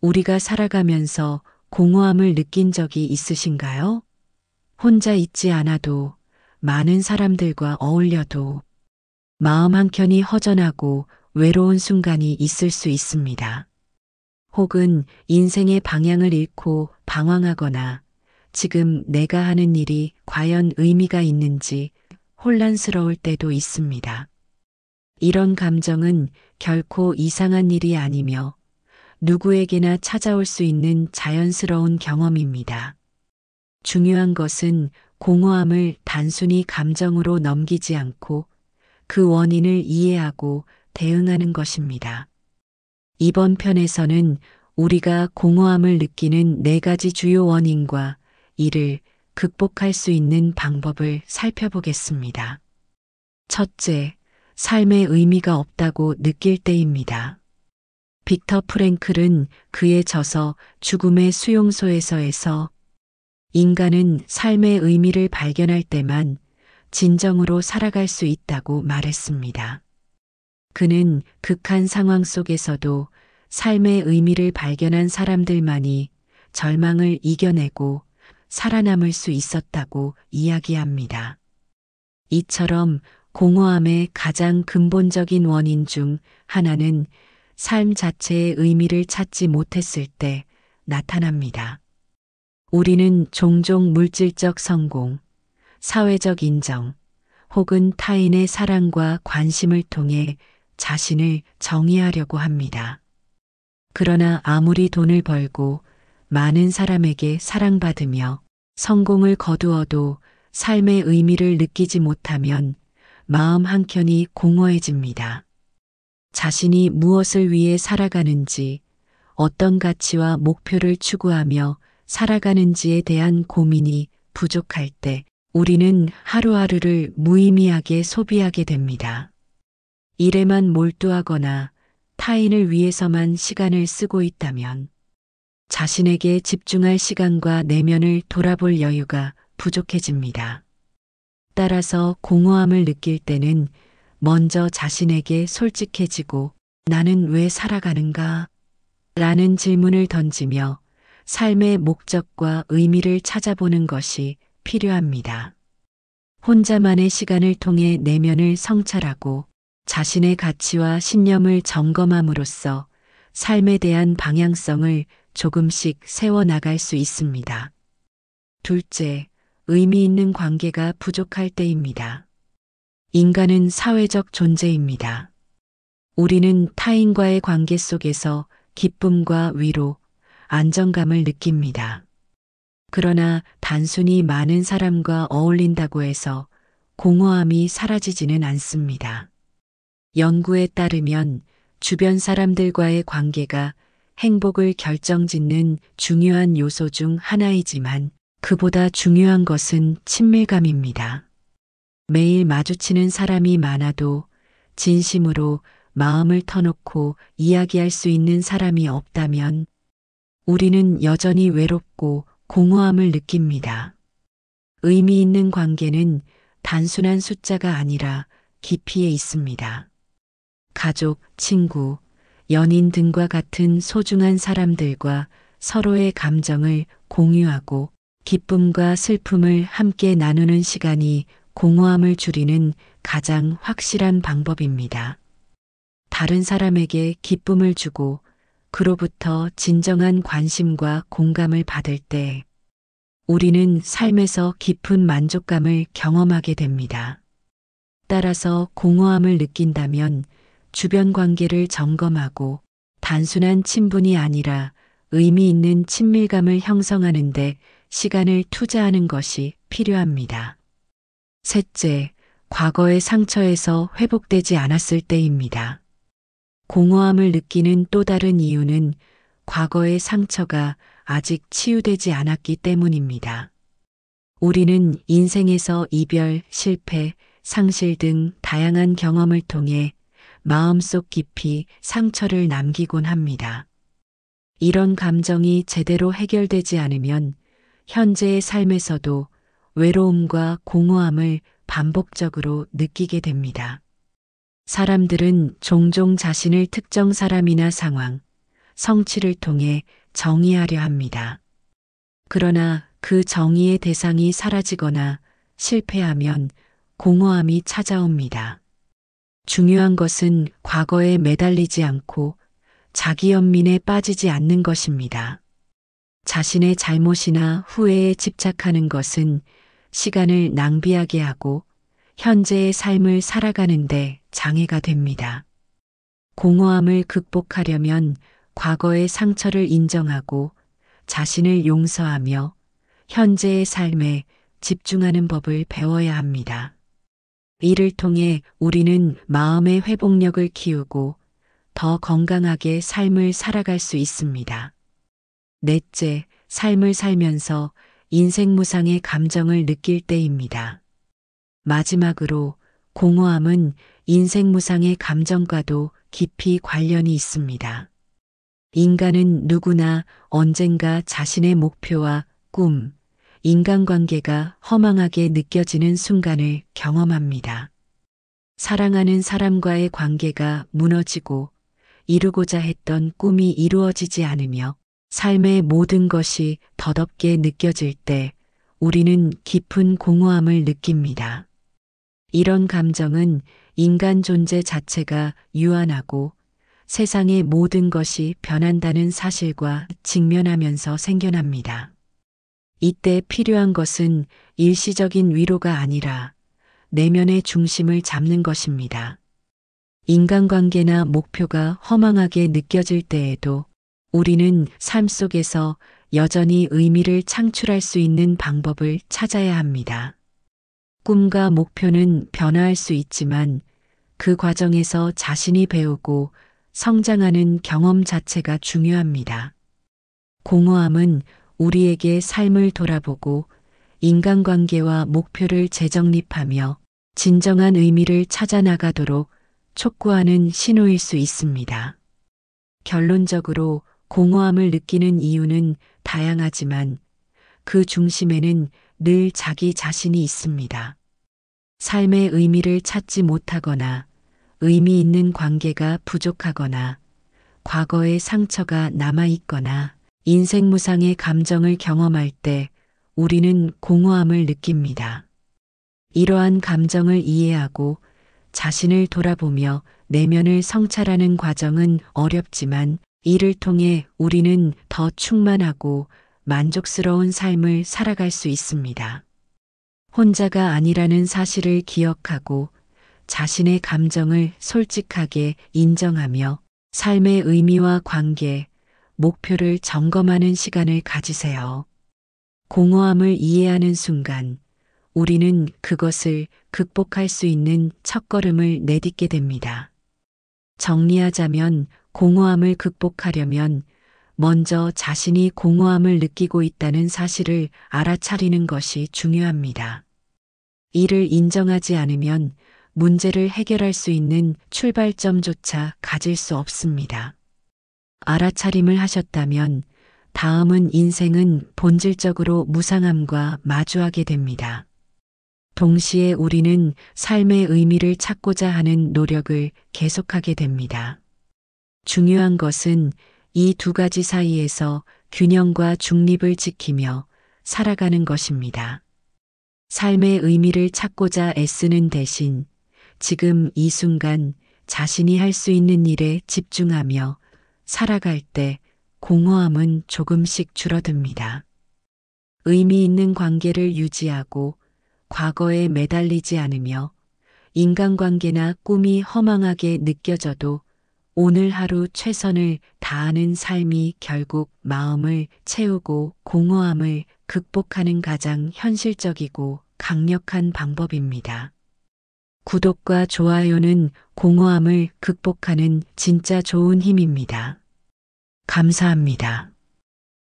우리가 살아가면서 공허함을 느낀 적이 있으신가요? 혼자 있지 않아도, 많은 사람들과 어울려도 마음 한켠이 허전하고 외로운 순간이 있을 수 있습니다. 혹은 인생의 방향을 잃고 방황하거나 지금 내가 하는 일이 과연 의미가 있는지 혼란스러울 때도 있습니다. 이런 감정은 결코 이상한 일이 아니며 누구에게나 찾아올 수 있는 자연스러운 경험입니다. 중요한 것은 공허함을 단순히 감정으로 넘기지 않고 그 원인을 이해하고 대응하는 것입니다. 이번 편에서는 우리가 공허함을 느끼는 4가지 주요 원인과 이를 극복할 수 있는 방법을 살펴보겠습니다. 첫째, 삶의 의미가 없다고 느낄 때입니다. 빅터 프랭클은 그의 저서 죽음의 수용소에서에서 인간은 삶의 의미를 발견할 때만 진정으로 살아갈 수 있다고 말했습니다. 그는 극한 상황 속에서도 삶의 의미를 발견한 사람들만이 절망을 이겨내고 살아남을 수 있었다고 이야기합니다. 이처럼 공허함의 가장 근본적인 원인 중 하나는 삶 자체의 의미를 찾지 못했을 때 나타납니다. 우리는 종종 물질적 성공, 사회적 인정, 혹은 타인의 사랑과 관심을 통해 자신을 정의하려고 합니다. 그러나 아무리 돈을 벌고 많은 사람에게 사랑받으며 성공을 거두어도 삶의 의미를 느끼지 못하면 마음 한켠이 공허해집니다. 자신이 무엇을 위해 살아가는지, 어떤 가치와 목표를 추구하며 살아가는지에 대한 고민이 부족할 때 우리는 하루하루를 무의미하게 소비하게 됩니다. 일에만 몰두하거나 타인을 위해서만 시간을 쓰고 있다면 자신에게 집중할 시간과 내면을 돌아볼 여유가 부족해집니다. 따라서 공허함을 느낄 때는 먼저 자신에게 솔직해지고 나는 왜 살아가는가? 라는 질문을 던지며 삶의 목적과 의미를 찾아보는 것이 필요합니다. 혼자만의 시간을 통해 내면을 성찰하고 자신의 가치와 신념을 점검함으로써 삶에 대한 방향성을 조금씩 세워나갈 수 있습니다. 둘째, 의미 있는 관계가 부족할 때입니다. 인간은 사회적 존재입니다. 우리는 타인과의 관계 속에서 기쁨과 위로, 안정감을 느낍니다. 그러나 단순히 많은 사람과 어울린다고 해서 공허함이 사라지지는 않습니다. 연구에 따르면 주변 사람들과의 관계가 행복을 결정짓는 중요한 요소 중 하나이지만 그보다 중요한 것은 친밀감입니다. 매일 마주치는 사람이 많아도 진심으로 마음을 터놓고 이야기할 수 있는 사람이 없다면 우리는 여전히 외롭고 공허함을 느낍니다. 의미 있는 관계는 단순한 숫자가 아니라 깊이에 있습니다. 가족, 친구, 연인 등과 같은 소중한 사람들과 서로의 감정을 공유하고 기쁨과 슬픔을 함께 나누는 시간이 공허함을 줄이는 가장 확실한 방법입니다. 다른 사람에게 기쁨을 주고 그로부터 진정한 관심과 공감을 받을 때 우리는 삶에서 깊은 만족감을 경험하게 됩니다. 따라서 공허함을 느낀다면 주변 관계를 점검하고 단순한 친분이 아니라 의미 있는 친밀감을 형성하는 데 시간을 투자하는 것이 필요합니다. 셋째, 과거의 상처에서 회복되지 않았을 때입니다. 공허함을 느끼는 또 다른 이유는 과거의 상처가 아직 치유되지 않았기 때문입니다. 우리는 인생에서 이별, 실패, 상실 등 다양한 경험을 통해 마음속 깊이 상처를 남기곤 합니다. 이런 감정이 제대로 해결되지 않으면 현재의 삶에서도 외로움과 공허함을 반복적으로 느끼게 됩니다. 사람들은 종종 자신을 특정 사람이나 상황, 성취를 통해 정의하려 합니다. 그러나 그 정의의 대상이 사라지거나 실패하면 공허함이 찾아옵니다. 중요한 것은 과거에 매달리지 않고 자기 연민에 빠지지 않는 것입니다. 자신의 잘못이나 후회에 집착하는 것은 시간을 낭비하게 하고 현재의 삶을 살아가는데 장애가 됩니다. 공허함을 극복하려면 과거의 상처를 인정하고 자신을 용서하며 현재의 삶에 집중하는 법을 배워야 합니다. 이를 통해 우리는 마음의 회복력을 키우고 더 건강하게 삶을 살아갈 수 있습니다. 넷째, 삶을 살면서 인생무상의 감정을 느낄 때입니다. 마지막으로 공허함은 인생무상의 감정과도 깊이 관련이 있습니다. 인간은 누구나 언젠가 자신의 목표와 꿈, 인간관계가 허망하게 느껴지는 순간을 경험합니다. 사랑하는 사람과의 관계가 무너지고 이루고자 했던 꿈이 이루어지지 않으며 삶의 모든 것이 덧없게 느껴질 때 우리는 깊은 공허함을 느낍니다. 이런 감정은 인간 존재 자체가 유한하고 세상의 모든 것이 변한다는 사실과 직면하면서 생겨납니다. 이때 필요한 것은 일시적인 위로가 아니라 내면의 중심을 잡는 것입니다. 인간관계나 목표가 허망하게 느껴질 때에도 우리는 삶 속에서 여전히 의미를 창출할 수 있는 방법을 찾아야 합니다. 꿈과 목표는 변화할 수 있지만 그 과정에서 자신이 배우고 성장하는 경험 자체가 중요합니다. 공허함은 우리에게 삶을 돌아보고 인간관계와 목표를 재정립하며 진정한 의미를 찾아 나가도록 촉구하는 신호일 수 있습니다. 결론적으로 공허함을 느끼는 이유는 다양하지만 그 중심에는 늘 자기 자신이 있습니다. 삶의 의미를 찾지 못하거나 의미 있는 관계가 부족하거나 과거의 상처가 남아있거나 인생무상의 감정을 경험할 때 우리는 공허함을 느낍니다. 이러한 감정을 이해하고 자신을 돌아보며 내면을 성찰하는 과정은 어렵지만 이를 통해 우리는 더 충만하고 만족스러운 삶을 살아갈 수 있습니다. 혼자가 아니라는 사실을 기억하고 자신의 감정을 솔직하게 인정하며 삶의 의미와 관계, 목표를 점검하는 시간을 가지세요. 공허함을 이해하는 순간 우리는 그것을 극복할 수 있는 첫걸음을 내딛게 됩니다. 정리하자면 공허함을 극복하려면 먼저 자신이 공허함을 느끼고 있다는 사실을 알아차리는 것이 중요합니다. 이를 인정하지 않으면 문제를 해결할 수 있는 출발점조차 가질 수 없습니다. 알아차림을 하셨다면 다음은 인생은 본질적으로 무상함과 마주하게 됩니다. 동시에 우리는 삶의 의미를 찾고자 하는 노력을 계속하게 됩니다. 중요한 것은 이 두 가지 사이에서 균형과 중립을 지키며 살아가는 것입니다. 삶의 의미를 찾고자 애쓰는 대신 지금 이 순간 자신이 할 수 있는 일에 집중하며 살아갈 때 공허함은 조금씩 줄어듭니다. 의미 있는 관계를 유지하고 과거에 매달리지 않으며 인간관계나 꿈이 허망하게 느껴져도 오늘 하루 최선을 다하는 삶이 결국 마음을 채우고 공허함을 극복하는 가장 현실적이고 강력한 방법입니다. 구독과 좋아요는 공허함을 극복하는 진짜 좋은 힘입니다. 감사합니다.